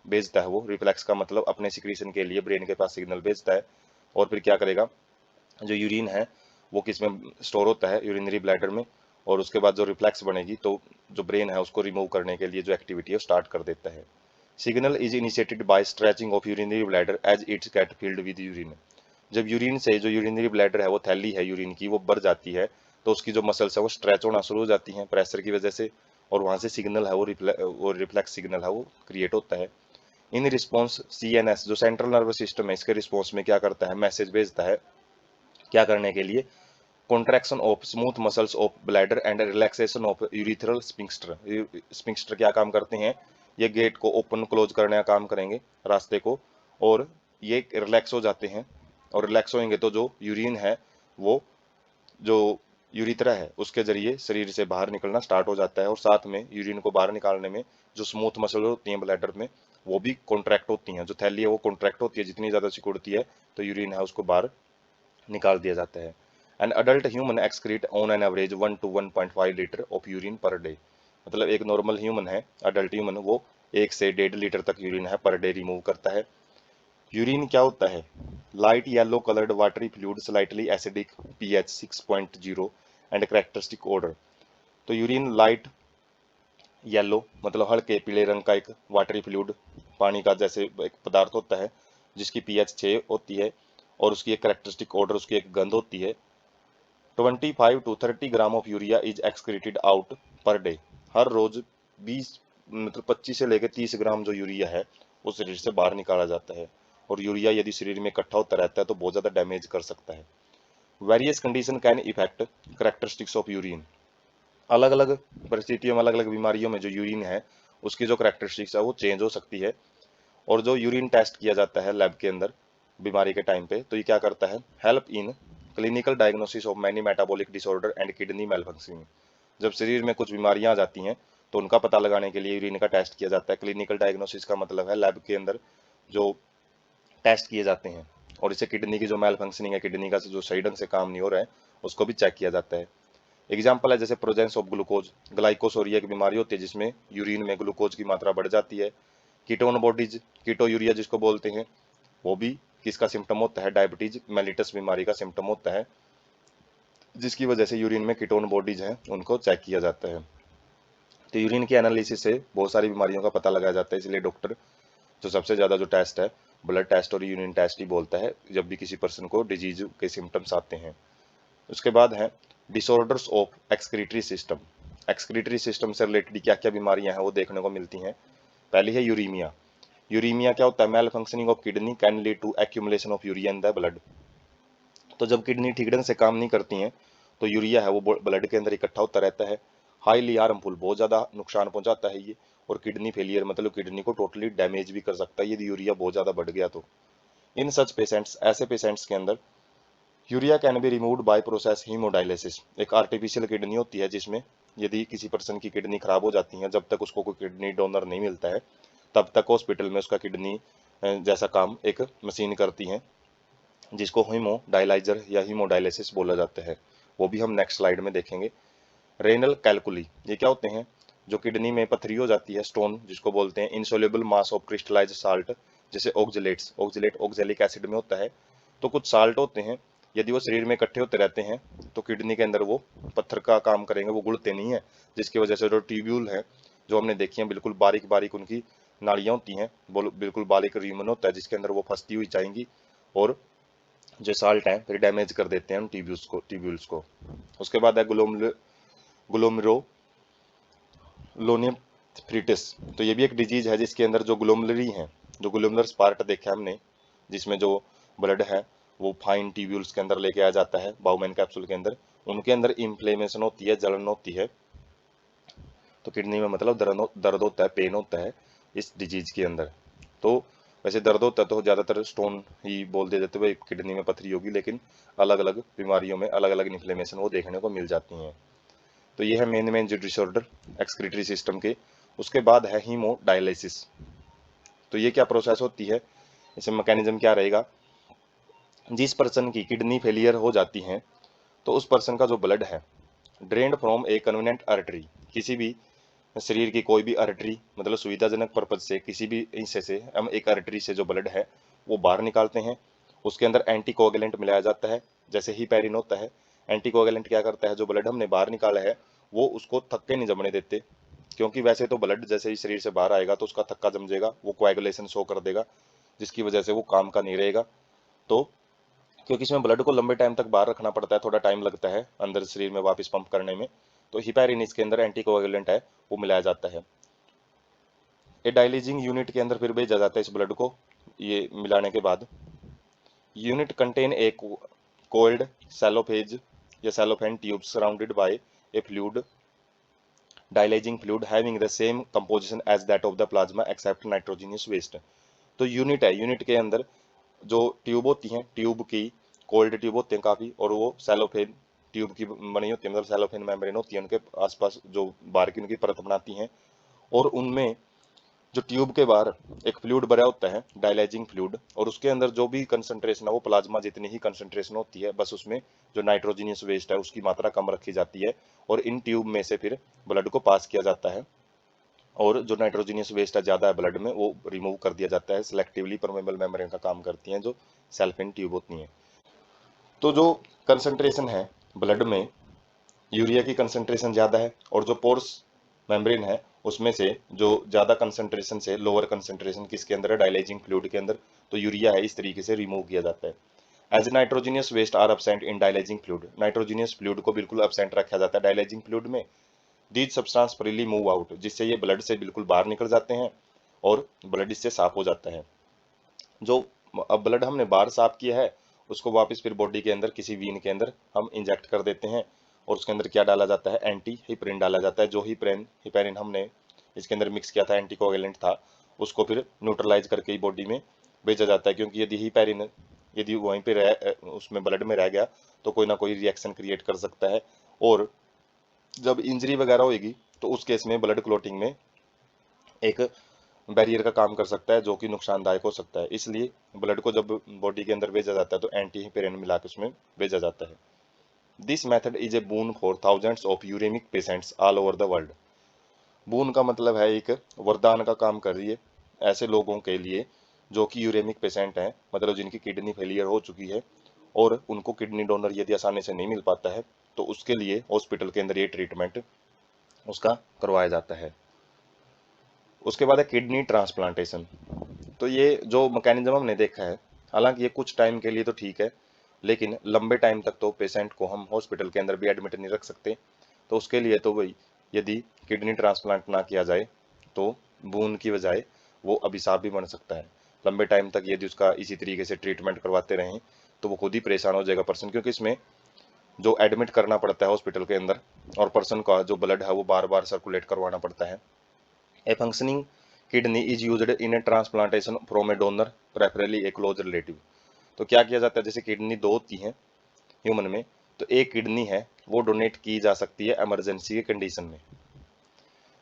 भेजता है। वो रिफ्लेक्स का मतलब अपने सिक्रीशन के लिए ब्रेन के पास सिग्नल भेजता है, और फिर क्या करेगा, जो यूरिन है वो किस में स्टोर होता है, यूरिनरी ब्लैडर में, और उसके बाद जो रिफ्लेक्स बनेगी तो जो ब्रेन है उसको रिमूव करने के लिए जो एक्टिविटी है स्टार्ट कर देता है। Signal is initiated by stretching of urinary bladder as it's get filled with urine. जब यूरिन से जो यूरिनरी ब्लैडर है वो थैली है यूरिन की वो भर जाती है, तो उसकी जो मसल्स है वो स्ट्रेच होना शुरू हो जाती हैं प्रेशर की वजह से, और वहाँ से सिग्नल है वो रिफ्लेक्स सिग्नल है वो क्रिएट होता है। इन रिस्पॉन्स CNS जो सेंट्रल नर्वस सिस्टम है इसके रिस्पॉन्स में क्या करता है, मैसेज भेजता है क्या करने के लिए, contraction of smooth muscles of bladder and relaxation of urethral sphincter. Sphincter क्या काम करते हैं, ये गेट को ओपन क्लोज करने का काम करेंगे रास्ते को, और ये रिलैक्स हो जाते हैं, और रिलैक्स होंगे तो जो यूरिन है वो जो यूरिथ्रा है उसके जरिए शरीर से बाहर निकलना स्टार्ट हो जाता है, और साथ में यूरिन को बाहर निकालने में जो स्मूथ मसल होती हैं ब्लैडर में वो भी कॉन्ट्रैक्ट होती हैं, जो थैली है वो कॉन्ट्रैक्ट होती है, जितनी ज़्यादा सिकुड़ती है तो यूरिन है उसको बाहर निकाल दिया जाता है। An adult human excrete on an average 1 to 1.5 litre of urine per day. मतलब एक नॉर्मल ह्यूमन है, अडल्ट ह्यूमन, वो 1 से 1.5 लीटर तक यूरिन है पर डे रिमूव करता है। यूरिन क्या होता है? Light yellow coloured watery fluid, slightly acidic, pH 6.0 and characteristic order. तो यूरिन लाइट येलो मतलब हल्के पीले रंग का एक वाटरी फ्लूइड, पानी का जैसे एक पदार्थ होता है जिसकी पीएच 6 होती है और उसकी एक कैरेक्टरिस्टिक ऑर्डर, उसकी एक गंध होती है। 25 to 30 gram of urea is excreted out per day. हर रोज 20 मतलब 25 से लेकर 30 ग्राम जो यूरिया है वो शरीर से बाहर निकाला जाता है। और यूरिया यदि शरीर में इकट्ठा होता रहता है तो बहुत ज़्यादा डैमेज कर सकता है। Various condition can effect characteristics of urine. अलग अलग परिस्थितियों में, अलग अलग बीमारियों में जो यूरिन है उसकी जो करेक्टरिस्टिक्स है वो चेंज हो सकती है। और जो यूरिन टेस्ट किया जाता है लैब के अंदर बीमारी के टाइम पे, तो ये क्या करता है? Help in clinical diagnosis of many metabolic disorder and kidney malfunctioning. जब शरीर में कुछ बीमारियां आ जाती हैं तो उनका पता लगाने के लिए यूरिन का टेस्ट किया जाता है। क्लिनिकल डायग्नोसिस का मतलब है लैब के अंदर जो टेस्ट किए जाते हैं। और इसे किडनी की जो मेल फंक्शनिंग है, किडनी का जो सही ढंग से काम नहीं हो रहा है, उसको भी चेक किया जाता है। एग्जाम्पल है जैसे प्रोजेंस ऑफ ग्लूकोज, ग्लाइकोसोरिया की बीमारी होती है जिसमें यूरिन में ग्लूकोज की मात्रा बढ़ जाती है। कीटोन बॉडीज, कीटो यूरिया जिसको बोलते हैं, वो भी किसका सिम्टम होता है? डायबिटीज मेलिटस बीमारी का सिम्टम होता है, जिसकी वजह से यूरिन में कीटोन बॉडीज हैं उनको चेक किया जाता है। तो यूरिन की एनालिसिस से बहुत सारी बीमारियों का पता लगाया जाता है। इसलिए डॉक्टर जो सबसे ज़्यादा जो टेस्ट है ब्लड टेस्ट और यूरिन टेस्ट ही बोलता है जब भी किसी पर्सन को डिजीज के सिम्टम्स आते हैं। उसके बाद है disorders of excretory system. Excretory system से रिलेटेड क्या क्या बीमारियां हैं वो देखने को मिलती हैं। पहली है यूरीमिया। यूरीमिया क्या होता है? Malfunctioning of kidney can lead to accumulation of urea in the blood. तो जब किडनी ठीक ढंग से काम नहीं करती हैं तो यूरिया है वो ब्लड के अंदर इकट्ठा होता रहता है। हाईली हार्मफुल, बहुत ज़्यादा नुकसान पहुंचाता है ये। और किडनी फेलियर मतलब किडनी को टोटली डैमेज भी कर सकता है यदि यूरिया बहुत ज़्यादा बढ़ गया तो। इन सच पेशेंट्स, ऐसे पेशेंट्स के अंदर urea can be removed by process haemodialysis. एक आर्टिफिशियल किडनी होती है जिसमें यदि किसी पर्सन की किडनी खराब हो जाती है, जब तक उसको कोई किडनी डोनर नहीं मिलता है तब तक हॉस्पिटल में उसका किडनी जैसा काम एक मशीन करती है जिसको हीमोडायलाइजर या हीमोडायलिसिस बोला जाता है। वो भी हम नेक्स्ट स्लाइड में देखेंगे। रेनल कैलकुली, ये क्या होते हैं? जो किडनी में पथरी हो जाती है, स्टोन जिसको बोलते हैं, insoluble mass of crystallise salt, जैसे ऑक्जेलेट्स, ऑक्जेलेट ऑक्जेलिक एसिड में होता है। तो कुछ साल्ट होते हैं यदि वो शरीर में इकट्ठे होते रहते हैं तो किडनी के अंदर वो पत्थर का काम करेंगे, वो गुड़ते नहीं है, जिसकी वजह से जो ट्यूब्यूल है जो हमने देखी है बिल्कुल बारीक बारीक उनकी नाड़ियाँ होती हैं, बिल्कुल बारीक रीमन होता है जिसके अंदर वो फंसती हुई जाएंगी और जो साल्ट है फिर डैमेज कर देते हैं उन ट्यूब्यूल्स को। उसके बाद है ग्लोमेरुलोनेफ्रिटिस। तो ये भी एक डिजीज है जिसके अंदर जो ग्लोमलरी हैं, जो ग्लोमुलर पार्ट देखा है हमने जिसमें जो ब्लड है वो फाइन ट्यूब्यूल्स के अंदर लेके आ जाता है बाउमेन कैप्सूल के अंदर, उनके अंदर इन्फ्लेमेशन होती है, जलन होती है। तो किडनी में मतलब दर्द होता है, पेन होता है इस डिजीज के अंदर। तो वैसे दर्द होता है तो ज़्यादातर स्टोन ही बोल दे देते हुए किडनी में पथरी होगी, लेकिन अलग अलग बीमारियों में अलग अलग इन्फ्लेमेशन वो देखने को मिल जाती हैं। तो ये है मेन मेन जो डिसऑर्डर एक्सक्रीटरी सिस्टम के। उसके बाद है हीमोडायलिसिस। तो ये क्या प्रोसेस होती है? इसमें मैकेनिज्म क्या रहेगा? जिस पर्सन की किडनी फेलियर हो जाती है तो उस पर्सन का जो ब्लड है drained from A convenient artery, किसी भी शरीर की कोई भी आर्टरी मतलब सुविधाजनक पर्पज से किसी भी हिस्से से हम एक आर्टरी से जो ब्लड है वो बाहर निकालते हैं। उसके अंदर एंटीकोगुलेंट मिलाया जाता है जैसे हीपैरिन होता है। एंटीकोगुलेंट क्या करता है? जो ब्लड हमने बाहर निकाला है वो उसको थक्के नहीं जमने देते, क्योंकि वैसे तो ब्लड जैसे ही शरीर से बाहर आएगा तो उसका थक्का जम जाएगा, वो कोएगुलेशन शो कर देगा जिसकी वजह से वो काम का नहीं रहेगा। तो क्योंकि इसमें ब्लड को लंबे टाइम तक बाहर रखना पड़ता है, थोड़ा टाइम लगता है अंदर शरीर में वापस पंप करने में, तो हिपैरिन इसके अंदर एंटीकोएगुलेंट है वो मिलाया जाता है। ये डायलिजिंग यूनिट के अंदर फिर भेजा जाता है इस ब्लड को। ये मिलाने के बाद unit contain a coiled cellophane या cellophane tube surrounded by a fluid, dialysing fluid having the same composition as that of the plasma except nitrogenous waste. तो यूनिट है, यूनिट के अंदर जो ट्यूब होती हैं, ट्यूब की कोल्ड ट्यूब होते हैं काफ़ी, और वो सेलोफेन ट्यूब की बनी होती है, मतलब सेलोफेन मेम्ब्रेन होती है उनके आसपास जो बाहर की उनकी परत बनाती हैं। और उनमें जो ट्यूब के बाहर एक फ्लूइड भरा होता है, डायलाइजिंग फ्लूइड, और उसके अंदर जो भी कंसंट्रेशन है वो प्लाज्मा जितनी ही कंसंट्रेशन होती है, बस उसमें जो नाइट्रोजनियस वेस्ट है उसकी मात्रा कम रखी जाती है और इन ट्यूब में से फिर ब्लड को पास किया जाता है और जो नाइट्रोजनियस वेस्ट है ज़्यादा है ब्लड में वो रिमूव कर दिया जाता है। सिलेक्टिवली परमेबल मेम्ब्रेन का काम करती हैं जो सेल्फिन ट्यूब होती हैं। तो जो कंसंट्रेशन है ब्लड में, यूरिया की कंसंट्रेशन ज़्यादा है और जो पोर्स मेम्ब्रेन है उसमें से जो ज़्यादा कंसंट्रेशन से लोअर कंसंट्रेशन किसके अंदर है, डायलाइजिंग फ्लूइड के अंदर, तो यूरिया है इस तरीके से रिमूव किया जाता है। As nitrogenous waste are absent in dialysing fluid, nitrogenous fluid को बिल्कुल एब्सेंट रखा जाता है डायलाइजिंग फ्लूइड में। These substance freely move out, जिससे ये ब्लड से बिल्कुल बाहर निकल जाते हैं और ब्लड इससे साफ हो जाता है। जो अब ब्लड हमने बाहर साफ किया है उसको वापस फिर बॉडी के अंदर किसी वीन के अंदर हम इंजेक्ट कर देते हैं और उसके अंदर क्या डाला जाता है, एंटी हिपरिन डाला जाता है। जो हिपरिन हमने इसके अंदर मिक्स किया था, एंटीकोएगुलेंट था, उसको फिर न्यूट्रलाइज करके बॉडी में भेजा जाता है, क्योंकि यदि हिपरिन यदि वहीं पे उसमें ब्लड में रह गया तो कोई ना कोई रिएक्शन क्रिएट कर सकता है और जब इंजरी वगैरह होगी तो उस केस में ब्लड क्लोटिंग में एक बैरियर का काम कर सकता है जो कि नुकसानदायक हो सकता है। इसलिए ब्लड को जब बॉडी के अंदर भेजा जाता है तो एंटी हिपेरिन मिला के उसमें भेजा जाता है। This method is a boon for thousands of uraemic patients all over the world. Boon का मतलब है एक वरदान का काम कर रही है ऐसे लोगों के लिए जो कि यूरेमिक पेशेंट हैं, मतलब जिनकी किडनी फेलियर हो चुकी है और उनको किडनी डोनर यदि आसानी से नहीं मिल पाता है तो उसके लिए हॉस्पिटल के अंदर ये ट्रीटमेंट उसका करवाया जाता है। उसके बाद है किडनी ट्रांसप्लांटेशन। तो ये जो मैकेनिज्म हमने देखा है, हालांकि ये कुछ टाइम के लिए तो ठीक है, लेकिन लंबे टाइम तक तो पेशेंट को हम हॉस्पिटल के अंदर भी एडमिट नहीं रख सकते। तो उसके लिए तो वही, यदि किडनी ट्रांसप्लांट ना किया जाए तो बून की बजाय वो अभिशाप भी बन सकता है। लंबे टाइम तक यदि उसका इसी तरीके से ट्रीटमेंट करवाते रहें तो वो खुद ही परेशान हो जाएगा पर्सन, क्योंकि इसमें जो एडमिट करना पड़ता है हॉस्पिटल के अंदर और पर्सन का जो ब्लड है वो बार बार सर्कुलेट करवाना पड़ता है। A functioning kidney is used in a transplantation from a donor, preferably a close relative। तो क्या किया जाता है, जैसे किडनी दो होती हैं ह्यूमन में, तो एक किडनी है वो डोनेट की जा सकती है इमरजेंसी के कंडीशन में,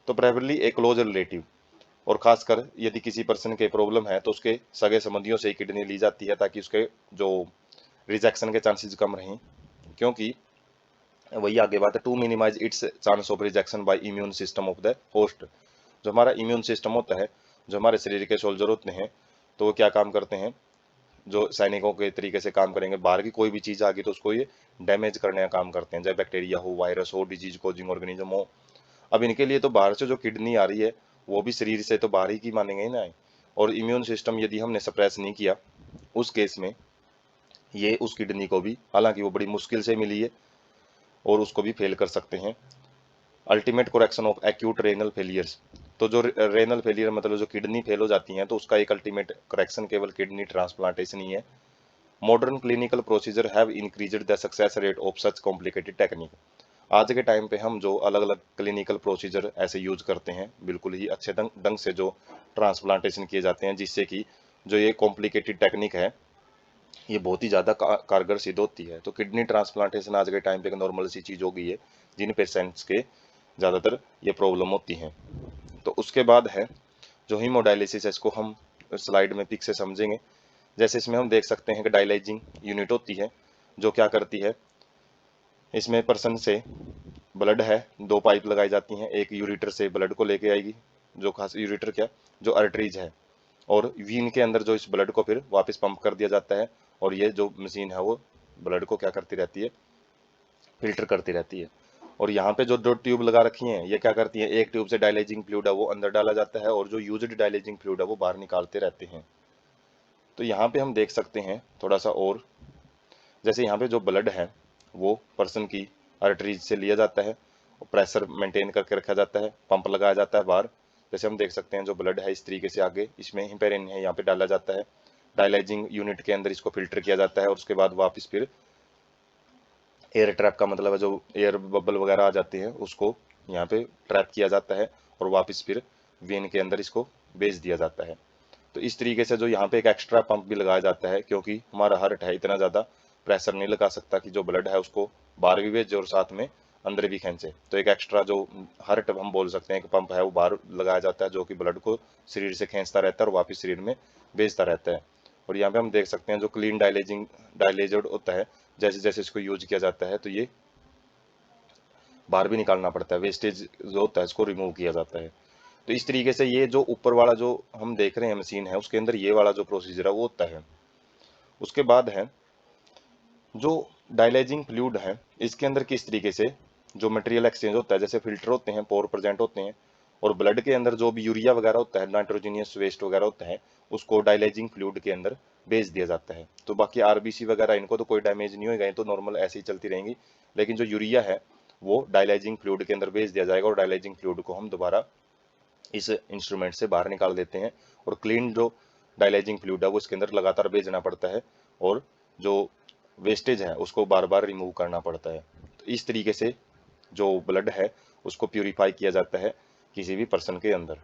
तो प्रेफरली ए क्लोज रिलेटिव, और खासकर यदि किसी पर्सन के प्रॉब्लम है तो उसके सगे संबंधियों से ही किडनी ली जाती है ताकि उसके जो रिजेक्शन के चांसेस कम रहें, क्योंकि वही आगे बात है, to minimise its chance of rejection by immune system of the host. जो हमारा इम्यून सिस्टम होता है, जो हमारे शरीर के सोल्जर होते हैं, तो वो क्या काम करते हैं, जो सैनिकों के तरीके से काम करेंगे, बाहर की कोई भी चीज़ आ गई तो उसको ये डैमेज करने का काम करते हैं, चाहे बैक्टीरिया हो, वायरस हो, डिजीज कोजिंग ऑर्गेनिज्म हो। अब इनके लिए तो बाहर से जो किडनी आ रही है वो भी शरीर से तो बाहर ही की मानेंगे ना, और इम्यून सिस्टम यदि हमने सप्रेस नहीं किया उस केस में ये उस किडनी को भी, हालांकि वो बड़ी मुश्किल से मिली है, और उसको भी फेल कर सकते हैं। Ultimate correction of acute renal failures. तो जो रेनल फेलियर मतलब जो किडनी फेल हो जाती हैं तो उसका एक अल्टीमेट करेक्शन केवल किडनी ट्रांसप्लांटेशन ही है। Modern clinical procedure have increased the success rate of such complicated technique. आज के टाइम पे हम जो अलग अलग क्लिनिकल प्रोसीजर ऐसे यूज करते हैं, बिल्कुल ही अच्छे ढंग से जो ट्रांसप्लांटेशन किए जाते हैं, जिससे कि जो ये कॉम्प्लिकेटेड टेक्निक है ये बहुत ही ज़्यादा कारगर सिद्ध होती है। तो किडनी ट्रांसप्लांटेशन आज के टाइम पे एक नॉर्मल सी चीज़ हो गई है जिन पेशेंट्स के ज़्यादातर ये प्रॉब्लम होती हैं। तो उसके बाद है जो हीमोडायलिसिस है, इसको हम स्लाइड में पिक से समझेंगे। जैसे इसमें हम देख सकते हैं कि डायलाइजिंग यूनिट होती है जो क्या करती है, इसमें पर्सन से ब्लड है, दो पाइप लगाई जाती हैं, एक यूरेटर से ब्लड को लेके आएगी, जो खास यूरेटर क्या, जो आर्टरीज है, और वीन के अंदर जो इस ब्लड को फिर वापस पंप कर दिया जाता है, और ये जो मशीन है वो ब्लड को क्या करती रहती है, फिल्टर करती रहती है। और यहाँ पे जो दो ट्यूब लगा रखी हैं ये क्या करती हैं, एक ट्यूब से डायलाइजिंग फ्लूइड है वो अंदर डाला जाता है और जो यूज्ड डायलाइजिंग फ्लूइड है वो बाहर निकालते रहते हैं। तो यहाँ पे हम देख सकते हैं थोड़ा सा, और जैसे यहाँ पे जो ब्लड है वो पर्सन की आर्टरीज से लिया जाता है, प्रेशर मेंटेन करके रखा जाता है, पंप लगाया जाता है बाहर। जैसे हम देख सकते हैं जो ब्लड है इस तरीके से आगे इसमें हिपेरिन है यहाँ पे डाला जाता है, डायलाइजिंग यूनिट के अंदर इसको फिल्टर किया जाता है और उसके बाद वापस फिर एयर ट्रैप का मतलब है जो एयर बबल वगैरह आ जाते हैं उसको यहाँ पे ट्रैप किया जाता है और वापस फिर वेन के अंदर इसको भेज दिया जाता है। तो इस तरीके से जो यहाँ पे एक एक्स्ट्रा पंप भी लगाया जाता है, क्योंकि हमारा हार्ट है इतना ज़्यादा प्रेशर नहीं लगा सकता कि जो ब्लड है उसको बाहर भी भेजे और साथ में अंदर भी खींचे। तो एक एक्स्ट्रा जो हार्ट हम बोल सकते हैं, एक पंप है, वो बाहर लगाया जाता है जो कि ब्लड को शरीर से खींचता रहता है और वापस शरीर में भेजता रहता है। और यहाँ पे हम देख सकते हैं जो क्लीन डायलेजर्ड होता है, जैसे जैसे इसको यूज किया जाता है तो ये बाहर भी निकालना पड़ता है, वेस्टेज जो होता है इसको रिमूव किया जाता है। तो इस तरीके से ये जो ऊपर वाला जो हम देख रहे हैं मशीन है, उसके अंदर ये वाला जो प्रोसीजर है वो होता है। उसके बाद है जो डायलाइजिंग फ्लूइड है, इसके अंदर किस तरीके से जो मटेरियल एक्सचेंज होता है, जैसे फिल्टर होते हैं, पोर प्रेजेंट होते हैं, और ब्लड के अंदर जो भी यूरिया वगैरह होता है, नाइट्रोजनियस वेस्ट वगैरह होता है, उसको डायलाइजिंग फ्लूइड के अंदर भेज दिया जाता है। तो बाकी आरबीसी वगैरह इनको तो कोई डैमेज नहीं होगा, ये तो नॉर्मल ऐसे ही चलती रहेंगी। लेकिन जो यूरिया है वो डायलाइजिंग फ्लूइड के अंदर भेज दिया जाएगा और डायलाइजिंग फ्लूइड को हम दोबारा इस इंस्ट्रूमेंट से बाहर निकाल देते हैं। और क्लीन जो डायलाइजिंग फ्लूइड है वो इसके अंदर लगातार भेजना पड़ता है और जो वेस्टेज है उसको बार बार रिमूव करना पड़ता है। तो इस तरीके से जो ब्लड है उसको प्यूरिफाई किया जाता है किसी भी पर्सन के अंदर।